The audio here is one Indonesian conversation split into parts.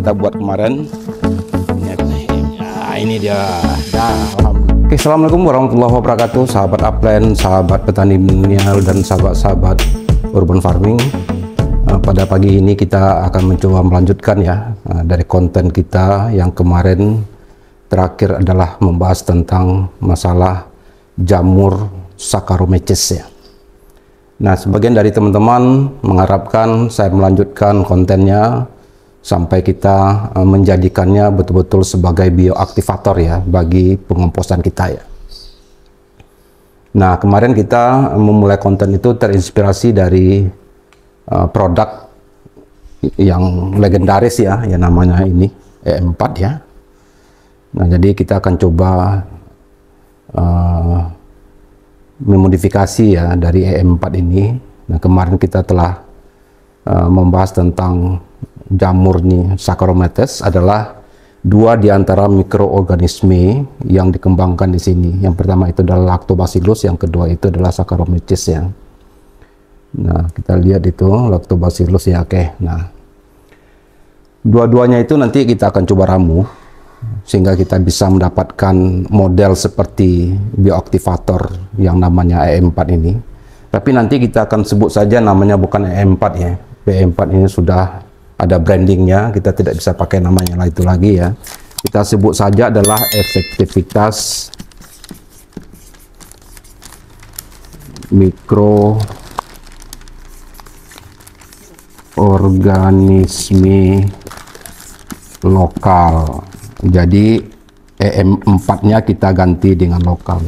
kita buat kemarin. Nah, ini dia. Oke, assalamualaikum warahmatullahi wabarakatuh, sahabat upland, sahabat petani milenial, dan sahabat-sahabat urban farming. Pada pagi ini kita akan mencoba melanjutkan ya dari konten kita yang kemarin terakhir adalah membahas tentang masalah jamur Saccharomyces ya. Nah, sebagian dari teman-teman mengharapkan saya melanjutkan kontennya sampai kita menjadikannya betul-betul sebagai bioaktivator ya bagi pengomposan kita ya. Nah, kemarin kita memulai konten itu terinspirasi dari produk yang legendaris ya, yang namanya ini E4 ya. Nah, jadi kita akan coba memodifikasi ya dari E4 ini. Nah, kemarin kita telah membahas tentang jamur nih Saccharomyces adalah dua di antara mikroorganisme yang dikembangkan di sini. Yang pertama itu adalah Lactobacillus, yang kedua itu adalah Saccharomyces ya. Nah, kita lihat itu Lactobacillus ya, oke. Nah, dua-duanya itu nanti kita akan coba ramu sehingga kita bisa mendapatkan model seperti bioaktivator yang namanya E4 ini. Tapi nanti kita akan sebut saja namanya bukan E4 ya. E4 ini sudah ada brandingnya, kita tidak bisa pakai namanya lah itu lagi ya. Kita sebut saja adalah efektivitas mikroorganisme lokal. Jadi EM4-nya kita ganti dengan lokal.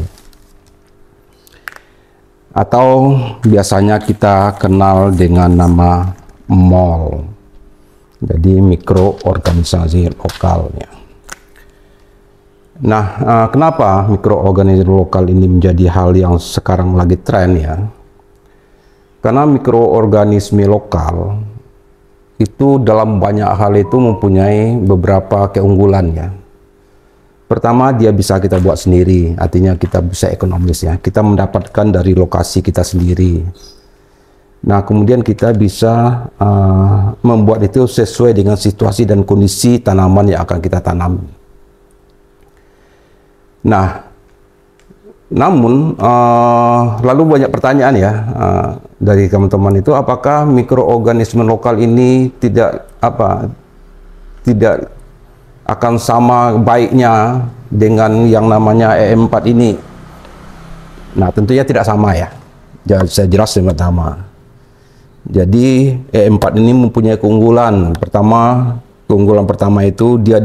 Atau biasanya kita kenal dengan nama MOL. Jadi mikroorganisasi lokal ya. Nah, kenapa mikroorganisasi lokal ini menjadi hal yang sekarang lagi tren ya? Karena mikroorganisme lokal itu dalam banyak hal itu mempunyai beberapa keunggulan ya. Pertama, dia bisa kita buat sendiri, artinya kita bisa ekonomis ya. Kita mendapatkan dari lokasi kita sendiri. Nah, kemudian kita bisa membuat itu sesuai dengan situasi dan kondisi tanaman yang akan kita tanam. Nah, namun lalu banyak pertanyaan ya dari teman-teman itu, apakah mikroorganisme lokal ini tidak akan sama baiknya dengan yang namanya E4 ini? Nah, tentunya tidak sama ya. Saya jelas yang pertama. Jadi E4 ini mempunyai keunggulan. Keunggulan pertama itu dia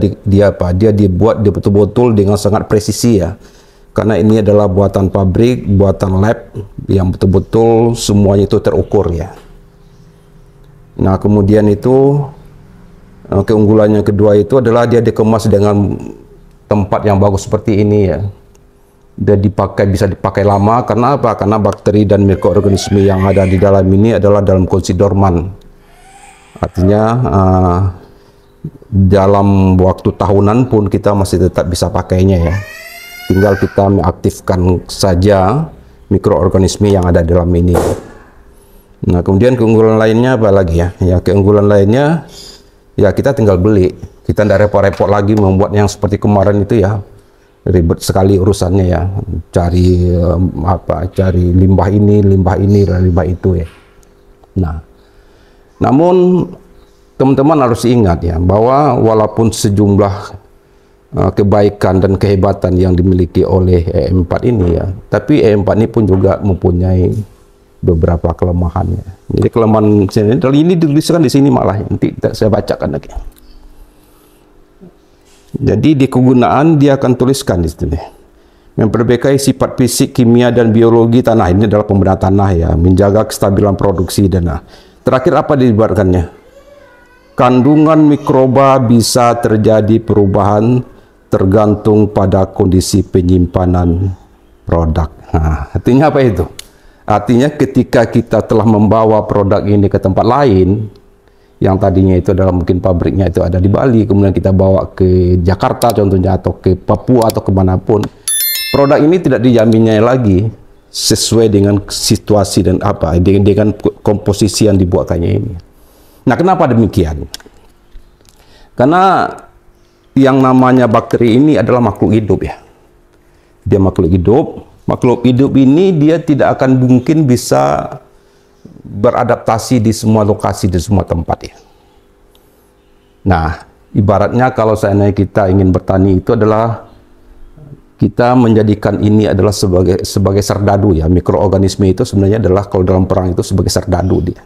dibuat betul-betul dengan sangat presisi ya. Karena ini adalah buatan pabrik, buatan lab yang betul-betul semuanya itu terukur ya. Nah, kemudian itu keunggulannya kedua itu adalah dia dikemas dengan tempat yang bagus seperti ini ya. Dia bisa dipakai lama. Karena apa? Karena bakteri dan mikroorganisme yang ada di dalam ini adalah dalam kondisi dorman. Artinya dalam waktu tahunan pun kita masih tetap bisa pakainya ya. Tinggal kita mengaktifkan saja mikroorganisme yang ada dalam ini. Nah, kemudian keunggulan lainnya apa lagi ya? Ya, keunggulan lainnya ya kita tinggal beli. Kita tidak repot-repot lagi membuat yang seperti kemarin itu ya. Ribet sekali urusannya ya. Cari cari limbah ini, limbah itu ya. Nah, namun teman-teman harus ingat ya bahwa walaupun sejumlah kebaikan dan kehebatan yang dimiliki oleh E4 ini ya, tapi E4 ini pun juga mempunyai beberapa kelemahannya. Jadi kelemahan ini dituliskan di sini malah, nanti saya bacakan lagi. Jadi di kegunaan dia akan tuliskan di sini, memperbaiki sifat fisik, kimia dan biologi tanah. Ini adalah pemberdayaan tanah ya, menjaga kestabilan produksi dan terakhir apa diibaratkannya? Kandungan mikroba bisa terjadi perubahan tergantung pada kondisi penyimpanan produk. Nah, artinya apa itu? Artinya ketika kita telah membawa produk ini ke tempat lain, yang tadinya itu adalah mungkin pabriknya itu ada di Bali, kemudian kita bawa ke Jakarta contohnya, atau ke Papua atau kemanapun, produk ini tidak dijaminnya lagi sesuai dengan situasi dan dengan komposisi yang dibuatkannya ini. Nah, kenapa demikian? Karena yang namanya bakteri ini adalah makhluk hidup ya. Dia makhluk hidup. Makhluk hidup ini dia tidak akan mungkin bisa beradaptasi di semua lokasi, di semua tempat ya. Nah, ibaratnya kalau seandainya kita ingin bertani itu adalah kita menjadikan ini adalah sebagai serdadu ya. Mikroorganisme itu sebenarnya adalah kalau dalam perang itu sebagai serdadu dia.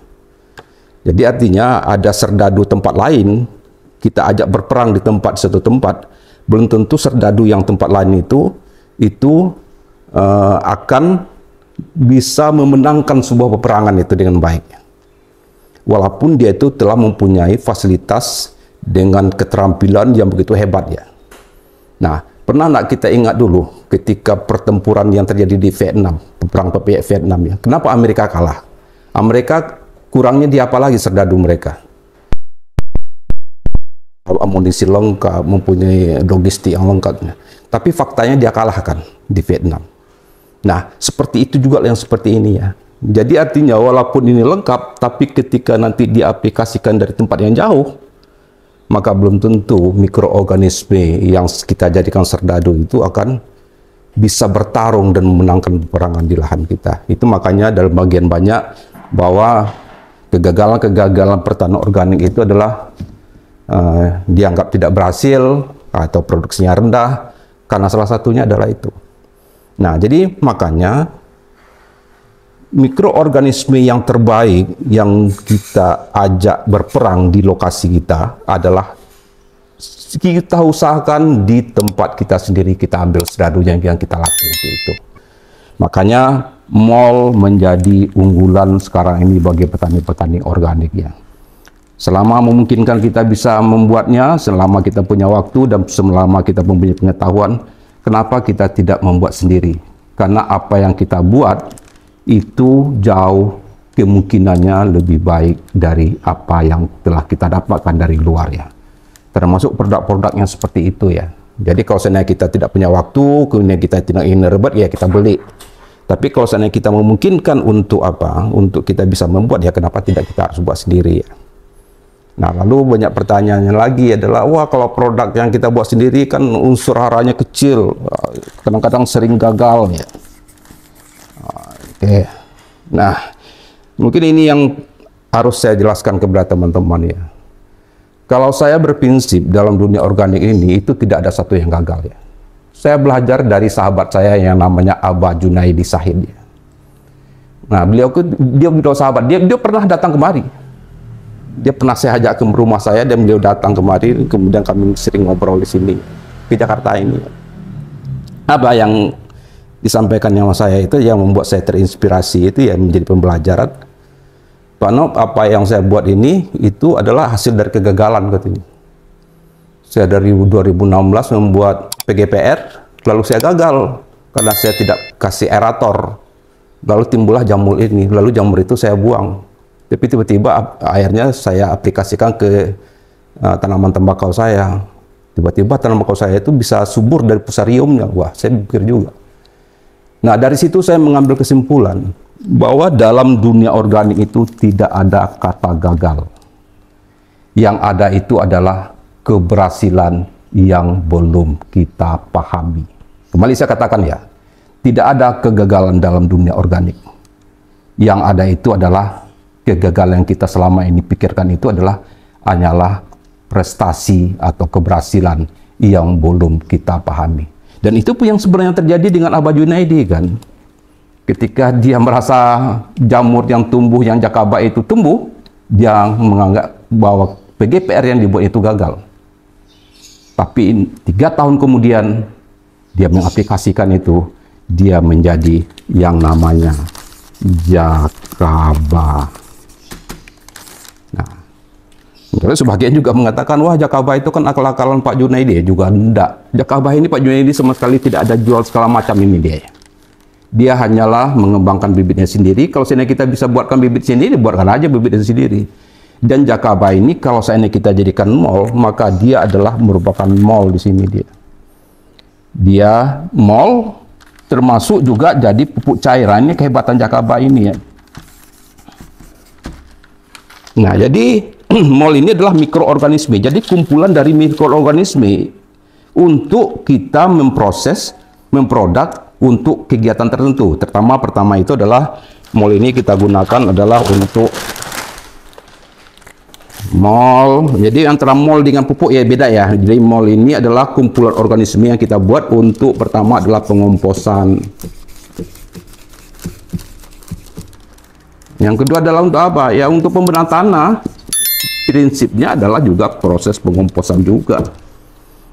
Jadi artinya ada serdadu tempat lain, kita ajak berperang di satu tempat, belum tentu serdadu yang tempat lain itu akan bisa memenangkan sebuah peperangan itu dengan baik. Walaupun dia itu telah mempunyai fasilitas dengan keterampilan yang begitu hebat ya. Nah, pernah nggak kita ingat dulu ketika pertempuran yang terjadi di Vietnam, perang Vietnam ya. Kenapa Amerika kalah? Amerika kurangnya di apa lagi serdadu mereka? Amunisi lengkap, mempunyai logistik yang lengkap. Tapi faktanya dia kalahkan di Vietnam. Nah, seperti itu juga yang seperti ini ya. Jadi artinya walaupun ini lengkap, tapi ketika nanti diaplikasikan dari tempat yang jauh, maka belum tentu mikroorganisme yang kita jadikan serdadu itu akan bisa bertarung dan memenangkan peperangan di lahan kita. Itu makanya dalam bagian banyak bahwa kegagalan pertanian organik itu adalah dianggap tidak berhasil atau produksinya rendah, karena salah satunya adalah itu. Nah, jadi makanya mikroorganisme yang terbaik yang kita ajak berperang di lokasi kita adalah kita usahakan di tempat kita sendiri, kita ambil seradunya yang kita latih itu. Makanya mol menjadi unggulan sekarang ini bagi petani-petani organik ya. Selama memungkinkan kita bisa membuatnya, selama kita punya waktu dan selama kita mempunyai pengetahuan, kenapa kita tidak membuat sendiri? Karena apa yang kita buat itu jauh kemungkinannya lebih baik dari apa yang telah kita dapatkan dari luar ya. Termasuk produk-produk yang seperti itu ya. Jadi kalau seandainya kita tidak punya waktu, kemudian kita tidak ingin ribet, ya kita beli. Tapi kalau seandainya kita memungkinkan untuk apa? Untuk kita bisa membuat, ya kenapa tidak kita harus buat sendiri ya. Nah, lalu banyak pertanyaannya lagi adalah, wah kalau produk yang kita buat sendiri kan unsur haranya kecil, kadang-kadang sering gagal ya. Oke. Nah, mungkin ini yang harus saya jelaskan kepada teman-teman ya. Kalau saya berprinsip dalam dunia organik ini, itu tidak ada satu yang gagal ya. Saya belajar dari sahabat saya yang namanya Abah Junaidi Sahid ya. Nah, dia sahabat, dia pernah datang kemari. Dia pernah saya ajak ke rumah saya dan beliau datang kemari, kemudian kami sering ngobrol di sini, di Jakarta ini. Apa yang disampaikan sama saya itu yang membuat saya terinspirasi itu ya menjadi pembelajaran. Pak Nop, apa yang saya buat ini itu adalah hasil dari kegagalan katanya. Saya dari 2016 membuat PGPR, lalu saya gagal karena saya tidak kasih aerator. Lalu timbullah jamur ini, lalu jamur itu saya buang. Tapi tiba-tiba akhirnya saya aplikasikan ke tanaman tembakau saya. Tiba-tiba tanaman tembakau saya itu bisa subur dari fusariumnya. Wah, saya pikir juga. Nah, dari situ saya mengambil kesimpulan bahwa dalam dunia organik itu tidak ada kata gagal. Yang ada itu adalah keberhasilan yang belum kita pahami. Kembali saya katakan ya, tidak ada kegagalan dalam dunia organik. Yang ada itu adalah kegagalan yang kita selama ini pikirkan itu hanyalah prestasi atau keberhasilan yang belum kita pahami. Dan itu pun yang sebenarnya terjadi dengan Abah Junaidi kan. Ketika dia merasa jamur yang tumbuh, yang jakaba itu tumbuh, dia menganggap bahwa PGPR yang dibuat itu gagal. Tapi 3 tahun kemudian, dia mengaplikasikan itu, dia menjadi yang namanya jakaba. Nah, terus sebagian juga mengatakan, wah jakaba itu kan akal-akalan Pak Junaidi. Juga enggak. Jakaba ini Pak Junaidi sama sekali tidak ada jual segala macam ini dia. Dia hanyalah mengembangkan bibitnya sendiri. Kalau seandainya kita bisa buatkan bibit sendiri, buatkan aja bibitnya sendiri. Dan jakaba ini kalau seandainya kita jadikan mol, maka dia adalah merupakan mol di sini dia. Dia mol termasuk juga jadi pupuk cairan. Ini kehebatan jakaba ini ya. Nah, jadi mol ini adalah mikroorganisme. Jadi kumpulan dari mikroorganisme untuk kita memproses, memproduk untuk kegiatan tertentu. Pertama itu adalah mol ini kita gunakan adalah untuk mol. Jadi antara mol dengan pupuk ya beda ya. Jadi mol ini adalah kumpulan organisme yang kita buat untuk pertama adalah pengomposan. Yang kedua adalah untuk apa? Ya untuk pembenahan tanah. Prinsipnya adalah juga proses pengomposan juga.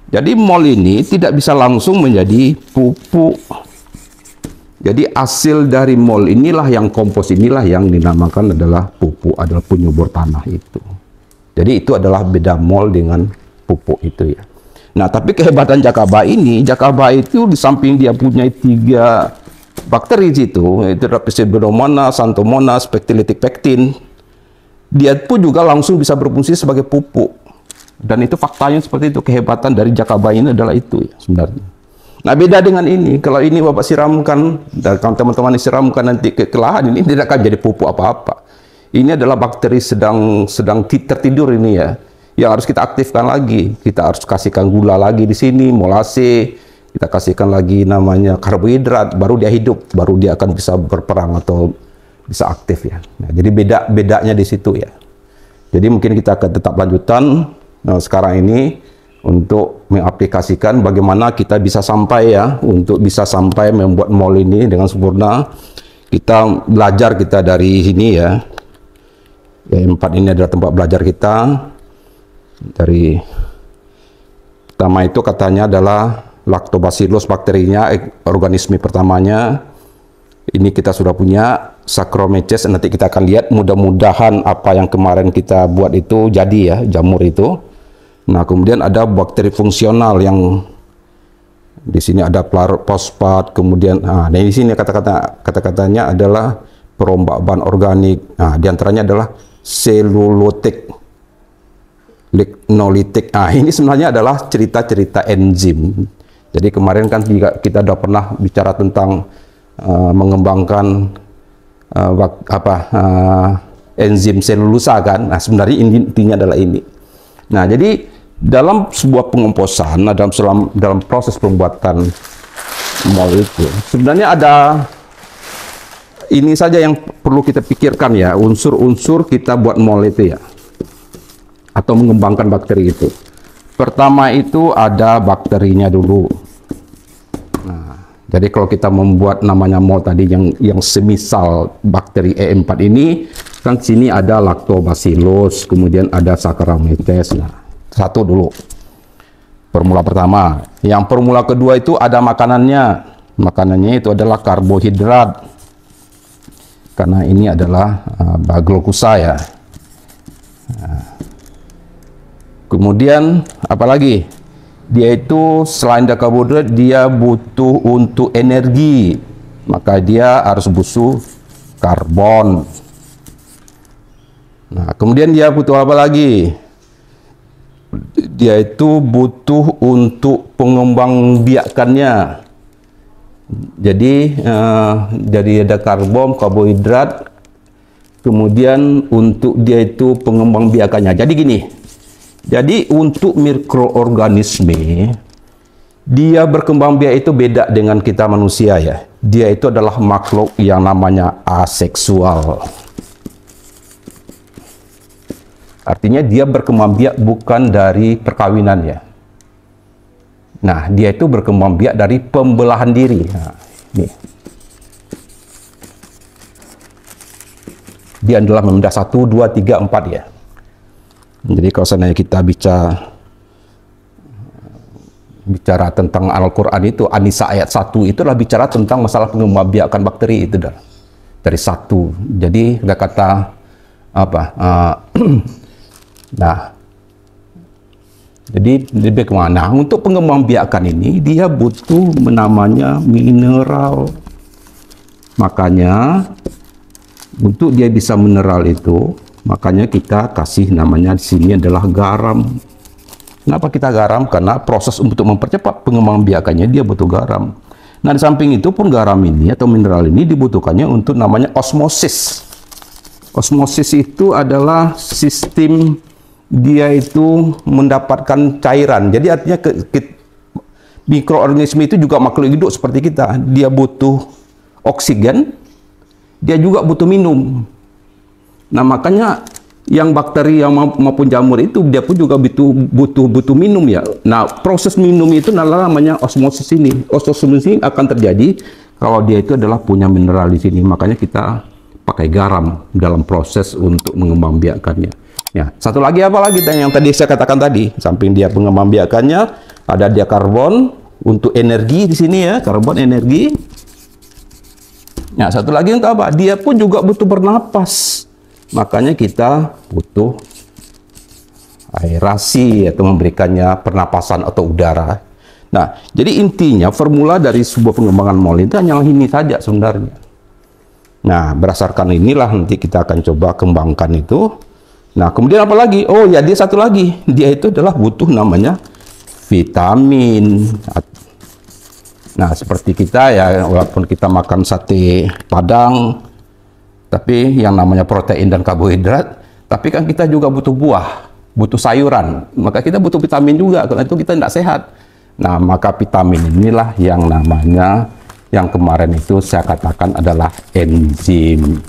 Jadi mol ini tidak bisa langsung menjadi pupuk. Jadi hasil dari mol inilah yang kompos inilah yang dinamakan adalah pupuk, adalah penyubur tanah itu. Jadi itu adalah beda mol dengan pupuk itu ya. Nah, tapi kehebatan Jakaba ini, Jakaba itu di samping dia punya 3 bakteri itu adalah Pseudomonas, Xanthomonas, Pectinitic pectin. Dia pun juga langsung bisa berfungsi sebagai pupuk. Dan itu faktanya seperti itu, kehebatan dari Jakaba ini adalah itu ya sebenarnya. Nah, beda dengan ini. Kalau ini Bapak siramkan dan teman-teman siramkan nanti ke lahan, ini tidak akan jadi pupuk apa-apa. Ini adalah bakteri sedang tertidur ini ya, yang harus kita aktifkan lagi. Kita harus kasihkan gula lagi di sini, molase, kita kasihkan lagi namanya karbohidrat, baru dia hidup, baru dia akan bisa berperang atau bisa aktif ya. Nah, jadi bedanya di situ ya. Jadi mungkin kita akan tetap lanjutan sekarang ini untuk mengaplikasikan bagaimana kita bisa sampai ya, untuk bisa sampai membuat mol ini dengan sempurna. Kita belajar kita dari sini ya. E4 ini adalah tempat belajar kita. Dari pertama itu katanya adalah Lactobacillus bakterinya, organisme pertamanya. Ini kita sudah punya Saccharomyces, nanti kita akan lihat, mudah-mudahan apa yang kemarin kita buat itu jadi ya, jamur itu. Nah, kemudian ada bakteri fungsional yang di sini ada fosfat, kemudian di sini kata-katanya adalah perombak bahan organik. Nah, diantaranya adalah selulotik, lignolitik. Ini sebenarnya adalah cerita-cerita enzim. Jadi kemarin kan kita sudah pernah bicara tentang mengembangkan enzim selulosa kan. Nah, sebenarnya intinya adalah ini. Nah, jadi dalam sebuah pengomposan, dalam proses pembuatan mol itu sebenarnya ada ini saja yang perlu kita pikirkan ya, unsur-unsur kita buat mol itu ya, atau mengembangkan bakteri itu. Pertama itu ada bakterinya dulu. Nah, jadi kalau kita membuat namanya mol tadi yang semisal bakteri E4 ini, kan sini ada Lactobacillus, kemudian ada Saccharomyces. Nah, satu dulu. Formula pertama. Yang formula kedua itu ada makanannya. Makanannya itu adalah karbohidrat. Karena ini adalah glukosa ya. Nah, kemudian apalagi? Dia itu selain dari karbohidrat dia butuh untuk energi, maka dia harus butuh karbon. Nah, kemudian dia butuh apa lagi? Dia itu butuh untuk pengembangbiakannya. Jadi ada karbon, karbohidrat, kemudian untuk dia itu pengembangbiakannya. Jadi gini. Jadi untuk mikroorganisme, dia berkembang biak itu beda dengan kita manusia ya. Dia itu adalah makhluk yang namanya aseksual. Artinya dia berkembang biak bukan dari perkawinan ya. Nah, dia itu berkembang biak dari pembelahan diri. Nah, ini. Dia adalah memendah 1, 2, 3, 4 ya. Jadi kalau seandainya kita bicara tentang Al-Quran itu, An-Nisa ayat 1 itulah bicara tentang masalah pengembangbiakan bakteri itu dah. Dari 1. Jadi ada kata apa? Nah, jadi bagaimana? Untuk pengembangbiakan ini dia butuh namanya mineral. Makanya untuk dia bisa mineral itu, makanya kita kasih namanya di sini adalah garam. Kenapa kita garam? Karena proses untuk mempercepat pengembangbiakannya dia butuh garam. Nah, di samping itu pun garam ini atau mineral ini dibutuhkannya untuk namanya osmosis. Osmosis itu adalah sistem dia itu mendapatkan cairan. Jadi artinya mikroorganisme itu juga makhluk hidup seperti kita. Dia butuh oksigen, dia juga butuh minum. Nah, makanya yang bakteri maupun jamur itu dia pun juga butuh minum ya. Nah, proses minum itu namanya osmosis ini. Osmosis ini akan terjadi kalau dia itu adalah punya mineral di sini. Makanya kita pakai garam dalam proses untuk mengembangbiakannya. Ya, satu lagi apa lagi yang tadi saya katakan tadi, samping dia pengembangbiakannya, ada dia karbon untuk energi di sini ya, karbon energi. Nah, satu lagi untuk apa? Dia pun juga butuh bernapas. Makanya kita butuh aerasi atau memberikannya pernapasan atau udara. Nah, jadi intinya formula dari sebuah pengembangan mol itu hanya ini saja sebenarnya. Nah, berdasarkan inilah nanti kita akan coba kembangkan itu. Nah, kemudian apa lagi? Oh ya, dia satu lagi. Dia itu adalah butuh namanya vitamin. Nah, seperti kita ya, walaupun kita makan sate Padang, tapi yang namanya protein dan karbohidrat, tapi kan kita juga butuh buah, butuh sayuran. Maka kita butuh vitamin juga, karena itu kita tidak sehat. Nah, maka vitamin inilah yang namanya, yang kemarin itu saya katakan adalah enzim.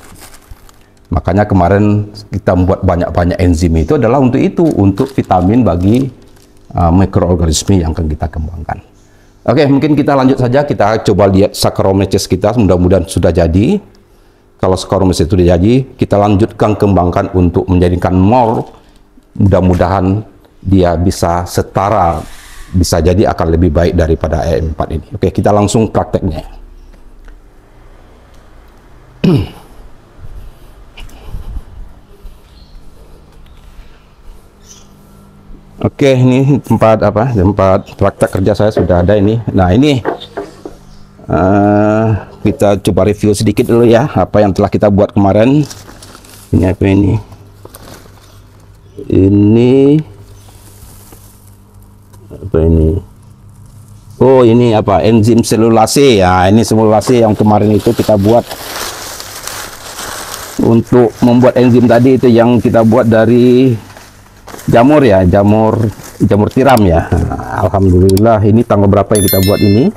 Makanya kemarin kita membuat banyak-banyak enzim itu adalah untuk itu, untuk vitamin bagi mikroorganisme yang akan kita kembangkan. Oke, mungkin kita lanjut saja, kita coba lihat Saccharomyces kita, mudah-mudahan sudah jadi. Kalau Saccharomyces itu sudah jadi, kita lanjutkan kembangkan untuk menjadikan mol. Mudah-mudahan dia bisa setara, bisa jadi akan lebih baik daripada EM4 ini. Oke, kita langsung prakteknya. Oke, ini tempat praktek kerja saya sudah ada ini. Nah, ini kita coba review sedikit dulu ya, apa yang telah kita buat kemarin. Ini apa ini? Ini apa ini? Oh, ini apa? Enzim selulase ya. Ini selulase yang kemarin itu kita buat untuk membuat enzim tadi itu, yang kita buat dari jamur ya, jamur tiram ya. Nah, alhamdulillah, ini tanggal berapa yang kita buat ini?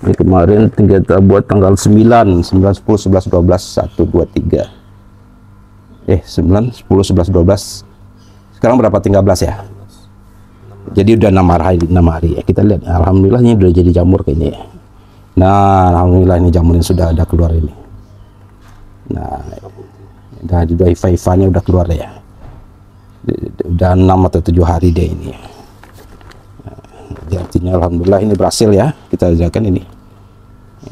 Ini kemarin kita buat tanggal 9, 10, 11, 12, 1, 2, 3. 9, 10, 11, 12. Sekarang berapa? 13 ya? Jadi udah 6 hari ya. Kita lihat, alhamdulillah ini udah jadi jamur kayaknya ya. Nah, alhamdulillah ini jamurnya sudah ada keluar ini. Nah, udah hifa-hifanya udah keluar ya. Udah 6 atau 7 hari deh ini. Nah, jadi artinya alhamdulillah ini berhasil ya, kita ajarkan ini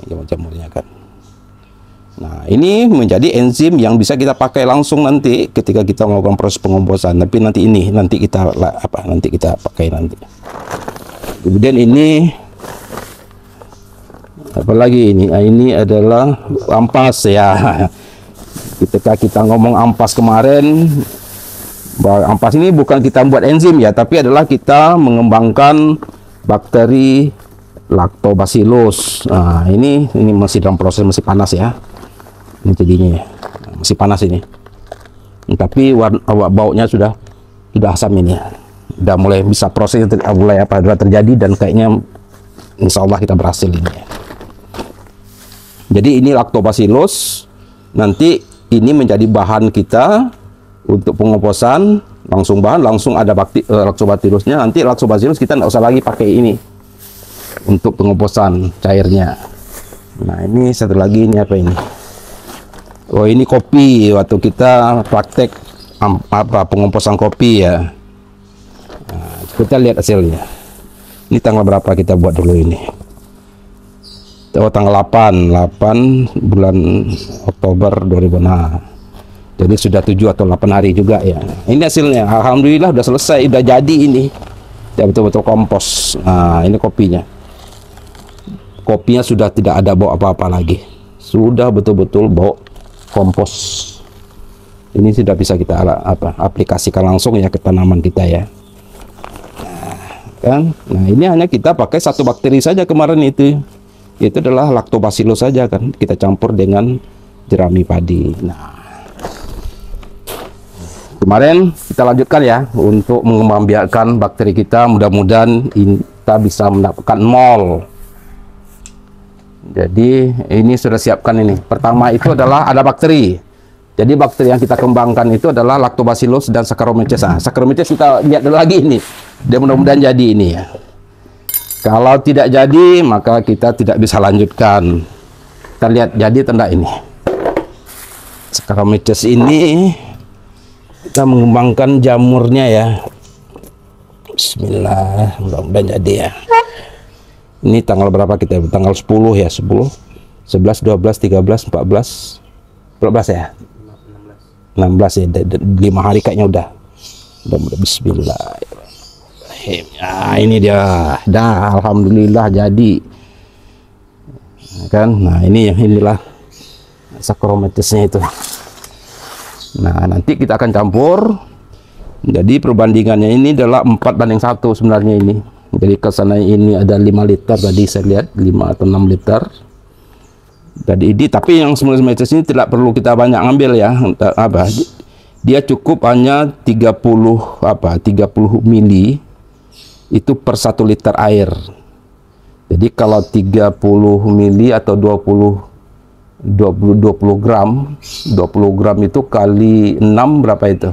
jamur-jamurnya kan. Nah, ini menjadi enzim yang bisa kita pakai langsung nanti ketika kita melakukan proses pengomposan. Tapi nanti kita pakai nanti. Kemudian ini apalagi ini? Nah, ini adalah ampas ya. Ketika kita ngomong ampas kemarin, bahwa ampas ini bukan kita membuat enzim ya, tapi adalah kita mengembangkan bakteri Lactobacillus. Nah, ini masih dalam proses, masih panas ya. Ini jadinya ya, masih panas ini. Tapi baunya sudah asam ini ya. Udah mulai bisa proses, mulai sudah terjadi, dan kayaknya insya Allah kita berhasil ini ya. Jadi ini Lactobacillus, nanti ini menjadi bahan kita untuk pengomposan, langsung ada Lactobacillusnya. Nanti Lactobacillus kita nggak usah lagi pakai ini untuk pengomposan cairnya. Nah, ini satu lagi, ini apa ini? Oh, ini kopi, waktu kita praktek pengomposan kopi ya. Nah, kita lihat hasilnya. Ini tanggal berapa kita buat dulu ini? Oh, tanggal 8 bulan Oktober 2000. Nah, jadi sudah 7 atau 8 hari juga ya. Ini hasilnya, alhamdulillah udah selesai, udah jadi ini. Ya, betul-betul kompos. Nah, ini kopinya. Kopinya sudah tidak ada bau apa-apa lagi. Sudah betul-betul bau kompos. Ini sudah bisa kita aplikasikan langsung ya ke tanaman kita ya. Nah, kan? Nah, ini hanya kita pakai satu bakteri saja kemarin itu. Itu adalah Lactobacillus saja kan. Kita campur dengan jerami padi. Nah, kemarin kita lanjutkan ya untuk mengembangbiakkan bakteri kita. Mudah-mudahan kita bisa mendapatkan nol. Jadi ini sudah siapkan ini. Pertama itu adalah ada bakteri. Jadi bakteri yang kita kembangkan itu adalah Lactobacillus dan Saccharomyces. Nah, Saccharomyces kita lihat dulu lagi ini. Dan mudah-mudahan jadi ini ya. Kalau tidak jadi, maka kita tidak bisa lanjutkan. Kita lihat jadi atau tidak ini. Saccharomyces ini kita mengembangkan jamurnya ya. Bismillah, mudah-mudahan jadi ya. Ini tanggal berapa kita? Tanggal 10 ya, 10, 11, 12, 13, 14, 14 ya? 16 ya, 5 hari kayaknya udah. Bismillahirrahmanirrahim. Nah, ini dia. Dah, alhamdulillah jadi. Kan? Nah, inilah Saccharomyces-nya itu. Nah, nanti kita akan campur. Jadi perbandingannya ini adalah 4:1 sebenarnya ini. Jadi kesana ini ada 5 liter tadi saya lihat, 5 atau 6 liter. Jadi ini, tapi yang Saccharomyces ini tidak perlu kita banyak ngambil ya. Dia cukup hanya 30 mili itu per 1 liter air. Jadi kalau 30 mili atau 20 gram, 20 gram itu kali 6 berapa itu?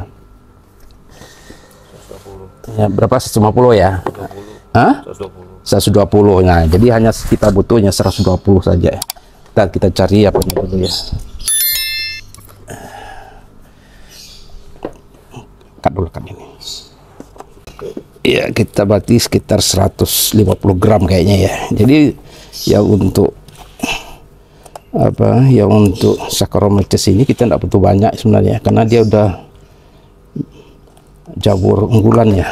Ya, berapa? 150 ya? 120. Hah? 120. Nah, jadi hanya kita butuhnya 120 saja. Kita cari apa dulu ya. Cut dulu kan ini. Ya, kita berarti sekitar 150 gram kayaknya ya. Jadi ya untuk apa ya, untuk Saccharomyces ini kita tidak butuh banyak sebenarnya, karena dia udah jamur unggulan ya.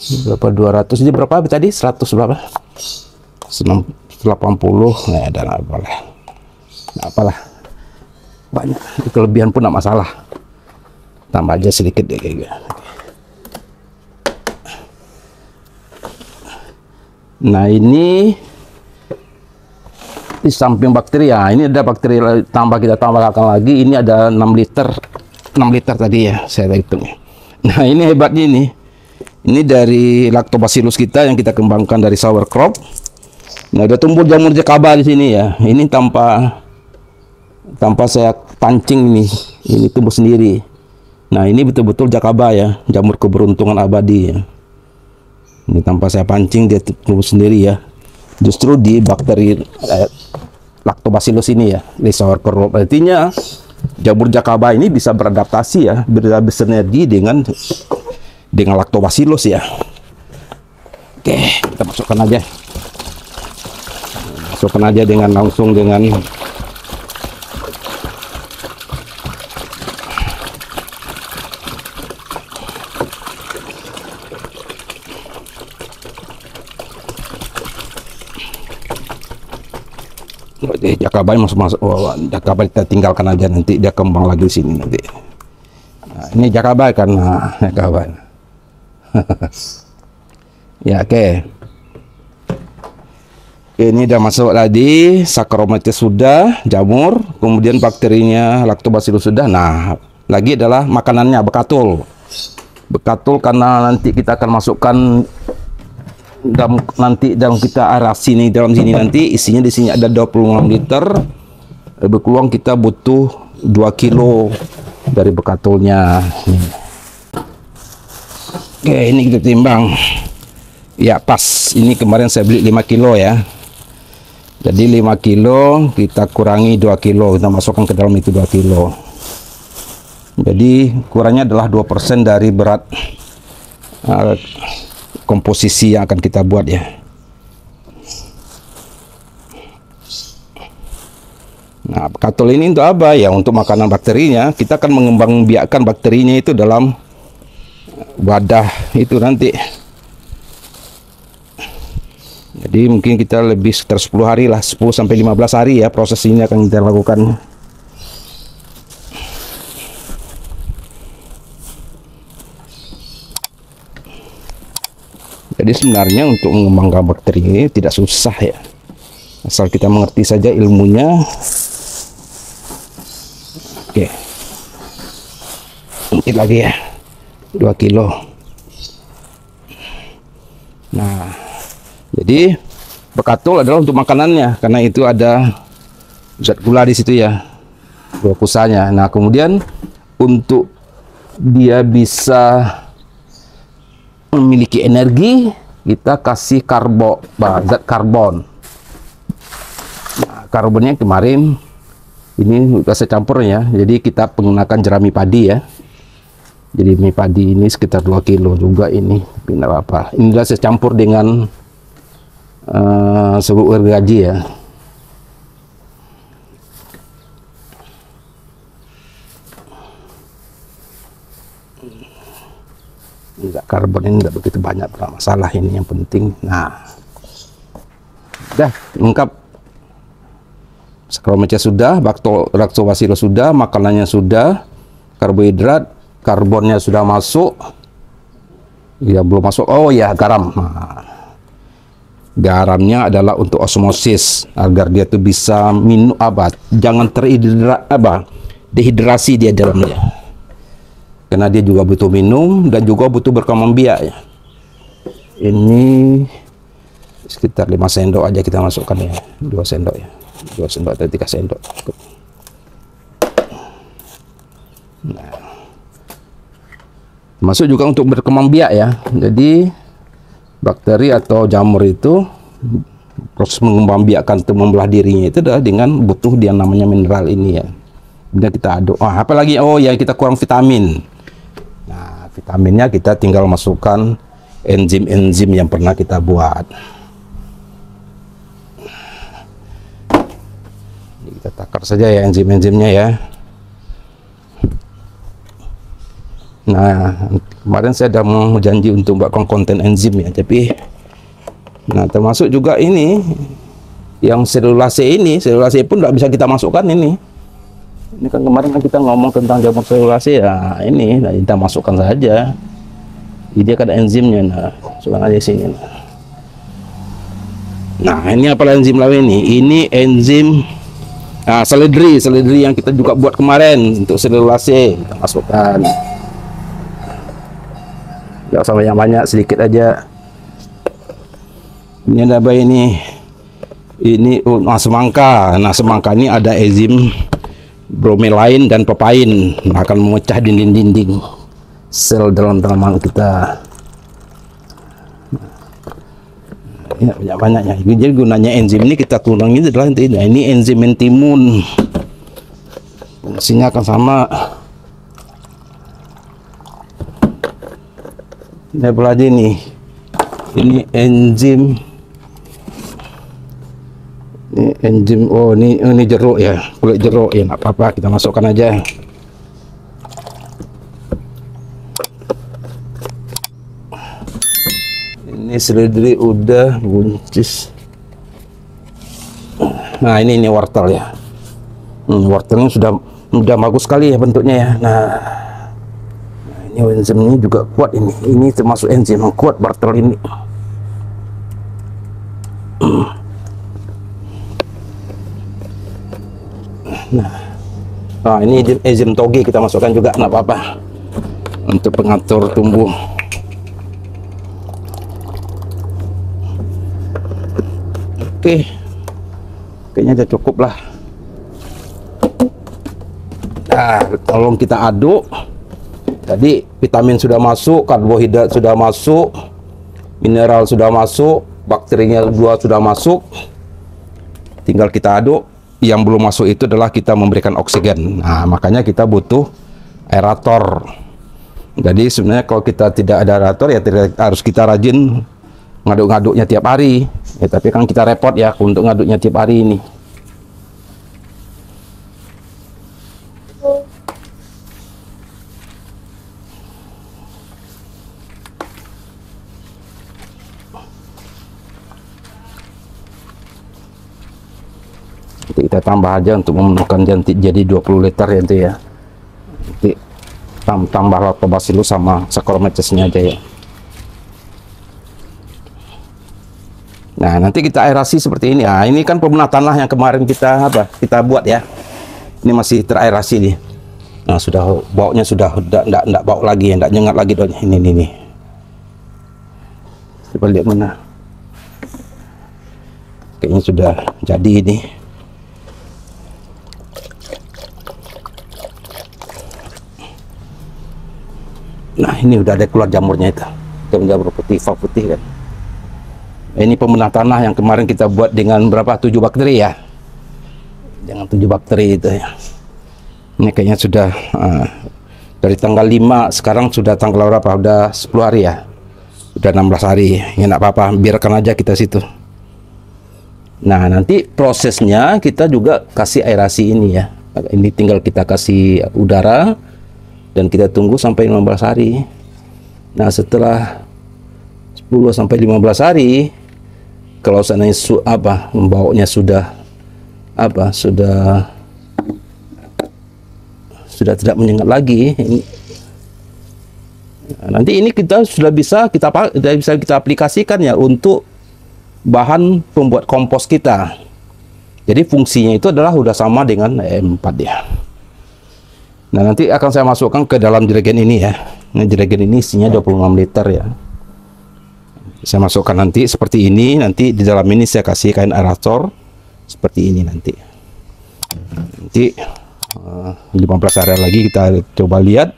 Berapa 200 ini berapa tadi? 100 berapa? 80. Nah, dan apalah. Banyak. Kelebihan pun tidak masalah. Tambah aja sedikit ya kayak gitu. Nah, ini di samping bakteri ya, ini ada bakteri kita tambahkan lagi. Ini ada 6 liter tadi ya, saya hitung. Nah, ini hebatnya ini. Ini dari Lactobacillus kita yang kita kembangkan dari sauerkraut. Nah, udah tumbuh jamur jakaba di sini ya. Ini tanpa saya pancing ini tumbuh sendiri. Nah, ini betul-betul jakaba ya, jamur keberuntungan abadi ya. Ini tanpa saya pancing dia tumbuh sendiri ya. Justru di bakteri Lactobacillus ini ya, di sauerkraut. Artinya jamur jakaba ini bisa beradaptasi ya, bersinergi dengan Lactobacillus ya. Oke, kita masukkan aja. Langsung dengan jakaba masuk. Jakaba kita tinggalkan aja, nanti dia kembang lagi di sini nanti. Nah, ini jakaba kan, jakaba. Ya, oke. Ini udah masuk tadi, Saccharomyces sudah, jamur, kemudian bakterinya Lactobacillus sudah. Nah, lagi adalah makanannya, bekatul. Bekatul karena nanti kita akan masukkan dalam kita arasi nih, dalam sini nanti isinya di sini ada 26 liter. Lebih kurang kita butuh 2 kilo dari bekatulnya. Oke, ini kita timbang. Ya, pas. Ini kemarin saya beli 5 kilo ya. Jadi 5 kilo kita kurangi 2 kilo. Kita masukkan ke dalam itu 2 kilo. Jadi kurangnya adalah 2% dari berat komposisi yang akan kita buat ya. Nah, bekatul ini untuk apa ya? Untuk makanan bakterinya. Kita akan mengembangbiakkan bakterinya itu dalam wadah itu nanti. Jadi mungkin kita lebih sekitar 10 hari lah, 10 sampai 15 hari ya proses ini akan kita lakukan. Jadi sebenarnya untuk mengembangkan bakteri ini tidak susah ya, asal kita mengerti saja ilmunya. Oke. Sedikit lagi ya. 2 kilo. Nah, jadi bekatul adalah untuk makanannya, karena itu ada zat gula di situ ya, glukusanya. Nah, kemudian untuk dia bisa memiliki energi, kita kasih zat karbon. Nah, karbonnya kemarin ini udah saya campur ya, jadi kita menggunakan jerami padi ya. Jadi mie padi ini sekitar 2 kilo juga ini, tidak apa-apa. Ini sudah saya campur dengan serbuk gergaji ya. Enggak, karbon ini enggak begitu banyak, tidak masalah ini yang penting. Nah, udah lengkap. Saccharomyces sudah, lactobacillus sudah, makanannya sudah, karbohidrat, karbonnya sudah masuk. Ya belum masuk. Oh ya, garam. Nah, garamnya adalah untuk osmosis agar dia tuh bisa minum jangan dehidrasi dia dalamnya. Karena dia juga butuh minum dan juga butuh berkembang biak ya. Ini sekitar 5 sendok aja kita masukkan ya. 2 sendok ya. 2 sendok atau 3 sendok. Nah, masuk juga untuk berkembang biak ya. Jadi bakteri atau jamur itu proses mengembangbiakkan untuk membelah dirinya itu adalah dengan butuh dia namanya mineral ini ya. Kemudian kita aduk. Apalagi ya kita kurang vitamin. Nah, vitaminnya kita tinggal masukkan enzim-enzim yang pernah kita buat. Kita takar saja ya enzim-enzimnya ya. Nah, kemarin saya sudah mau janji untuk membuatkan konten enzim ya, tapi nah termasuk juga ini yang selulase ini, selulase pun tidak bisa kita masukkan ini. Ini kan kemarin kan kita ngomong tentang jamur selulase ya, ini nah, kita masukkan saja. Dia kan ada enzimnya, nah masukkan aja sini. Nah, ini apa enzim lain ini? Ini enzim seledri yang kita juga buat kemarin untuk selulase, kita masukkan. Nggak usah banyak-banyak, sedikit aja. Ini ada apa ini? Ini semangka. Nah, semangka ini ada enzim bromelain dan papain, akan memecah dinding-dinding sel dalam tanaman kita. Ya, banyak-banyaknya. Jadi gunanya enzim ini kita kurangi adalah ini enzim mentimun. Fungsinya akan sama. Ini apa lagi nih? Ini enzim. Ini enzim. Oh, ini jeruk ya, kulit jeruk ya, nggak apa-apa, kita masukkan aja. Ini seledri udah, buncis. Nah, ini wortel ya. Wortelnya sudah bagus sekali ya bentuknya ya. Nah, ini enzim ini juga kuat ini. Ini termasuk enzim yang kuat wortel ini. Nah, ini enzim toge kita masukkan juga, nggak apa-apa, untuk pengatur tumbuh. Oke, kayaknya udah cukup lah. Nah, tolong kita aduk. Tadi vitamin sudah masuk, karbohidrat sudah masuk, mineral sudah masuk, bakterinya sudah masuk. Tinggal kita aduk. Yang belum masuk itu adalah kita memberikan oksigen. Nah, makanya kita butuh aerator. Jadi sebenarnya kalau kita tidak ada aerator ya harus kita rajin ngaduk-ngaduknya tiap hari. Ya, tapi kan kita repot ya untuk ngaduknya tiap hari ini. Kita tambah aja untuk memenuhkan jadi 20 liter ya itu ya. Nanti tambah lactobacillus sama Saccharomyces-nya aja ya. Nah, nanti kita aerasi seperti ini. Nah, ini kan pembuatan tanah yang kemarin kita buat ya. Ini masih teraerasi nih. Nah, sudah baunya sudah enggak bau lagi, enggak nyengat lagi daunnya. Ini. Coba lihat mana. Kayaknya sudah jadi ini. Nah, ini udah ada keluar jamurnya itu. Jamur putih kan. Ini pemenah tanah yang kemarin kita buat dengan berapa? 7 bakteri ya. Dengan 7 bakteri itu ya. Ini kayaknya sudah dari tanggal 5, sekarang sudah tanggal berapa? Udah 10 hari ya. Udah 16 hari. Ya enggak apa-apa, biarkan aja kita situ. Nah, nanti prosesnya kita juga kasih aerasi ini ya. Ini tinggal kita kasih udara dan kita tunggu sampai 15 hari. Nah, setelah 10 sampai 15 hari, kalau seandainya baunya sudah tidak menyengat lagi, nanti ini kita sudah bisa kita aplikasikan ya untuk bahan pembuat kompos kita. Jadi fungsinya itu adalah udah sama dengan E4 ya. Nah, nanti akan saya masukkan ke dalam jerigen ini ya. Ini jerigen ini isinya 26 liter ya. Saya masukkan nanti seperti ini. Nanti di dalam ini saya kasih kain aerator seperti ini nanti. Nanti 15 hari lagi kita coba lihat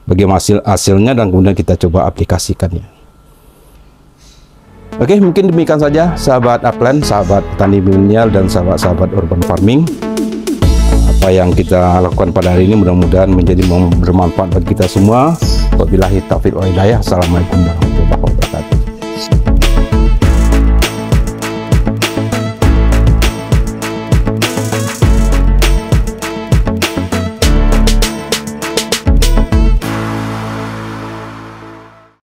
bagaimana hasilnya dan kemudian kita coba aplikasikannya. Oke, mungkin demikian saja sahabat upland, sahabat petani milenial dan sahabat-sahabat urban farming. Apa yang kita lakukan pada hari ini mudah-mudahan menjadi bermanfaat bagi kita semua. Wabillahi taufiq wal hidayah. Assalamualaikum warahmatullahi wabarakatuh.